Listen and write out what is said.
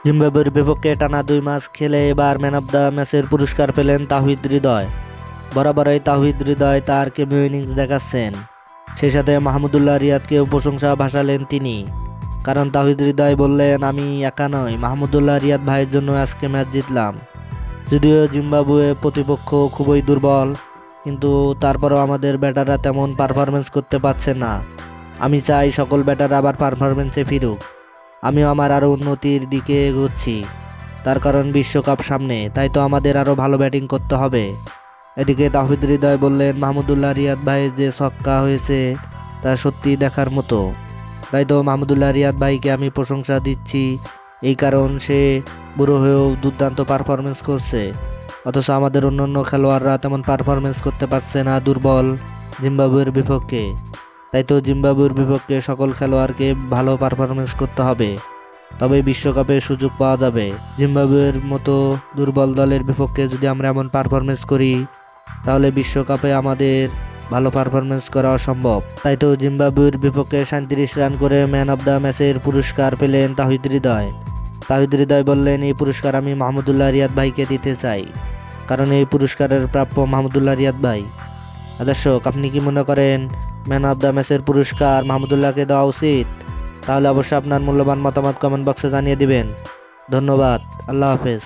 জিম্বাবুয়ের বিপক্ষে টানা 2 ম্যাচ খেলে এবার ম্যান অব দ্য ম্যাচের পুরস্কার পেলেন তাওহিদ হৃদয়। বরাবরই তাওহিদ হৃদয় তার ক্যামিও ইনিংস দেখাচ্ছেন। সেই সাথে মাহমুদুল্লাহ রিয়াদকেও প্রশংসা ভাসালেন তিনি। কারণ তাওহিদ হৃদয় বললেন, আমি একা নই, মাহমুদুল্লাহ রিয়াদ ভাইয়ের জন্য আজকে ম্যাচ জিতলাম। যদিও জিম্বাবুয়ে প্রতিপক্ষ খুবই দুর্বল, কিন্তু তারপরও আমাদের ব্যাটাররা তেমন পারফরমেন্স করতে পারছে না। আমি চাই সকল ব্যাটার আবার পারফরমেন্সে ফিরুক। আমিও আমার আরও উন্নতির দিকে এগোচ্ছি, তার কারণ বিশ্বকাপ সামনে, তাই তো আমাদের আরও ভালো ব্যাটিং করতে হবে। এদিকে তাওহিদ হৃদয় বললেন, মাহমুদুল্লাহ রিয়াদ ভাইয়ের যে ছক্কা হয়েছে তা সত্যি দেখার মতো। তাই তো মাহমুদুল্লাহ রিয়াদ ভাইকে আমি প্রশংসা দিচ্ছি, এই কারণ সে বুড়ো হয়েও দুর্দান্ত পারফরমেন্স করছে। অথচ আমাদের অন্যান্য খেলোয়াড়রা তেমন পারফরমেন্স করতে পারছে না, দুর্বল জিম্বাবুয়ের বিপক্ষে। তাই তো জিম্বাবুয়ের বিপক্ষে সকল খেলোয়াড়কে ভালো পারফরমেন্স করতে হবে, তবে বিশ্বকাপে সুযোগ পাওয়া যাবে। জিম্বাবুয়ের মতো দুর্বল দলের বিপক্ষে যদি আমরা এমন পারফরমেন্স করি, তাহলে বিশ্বকাপে আমাদের ভালো পারফরমেন্স করা অসম্ভব। তাই তো জিম্বাবুয়ের বিপক্ষে 37 রান করে ম্যান অব দ্য ম্যাচের পুরস্কার পেলেন তাওহিদ হৃদয়। তাওহিদ হৃদয় বললেন, এই পুরস্কার আমি মাহমুদুল্লাহ রিয়াদ ভাইকে দিতে চাই, কারণ এই পুরস্কারের প্রাপ্য মাহমুদুল্লাহ রিয়াদ ভাই। দর্শক, আপনি কি মনে করেন ম্যান অব দ্য ম্যাচের পুরস্কার মাহমুদুল্লাহকে দেওয়া উচিত? তাহলে অবশ্যই আপনার মূল্যবান মতামত কমেন্ট বক্সে জানিয়ে দিবেন। ধন্যবাদ। আল্লাহ হাফেজ।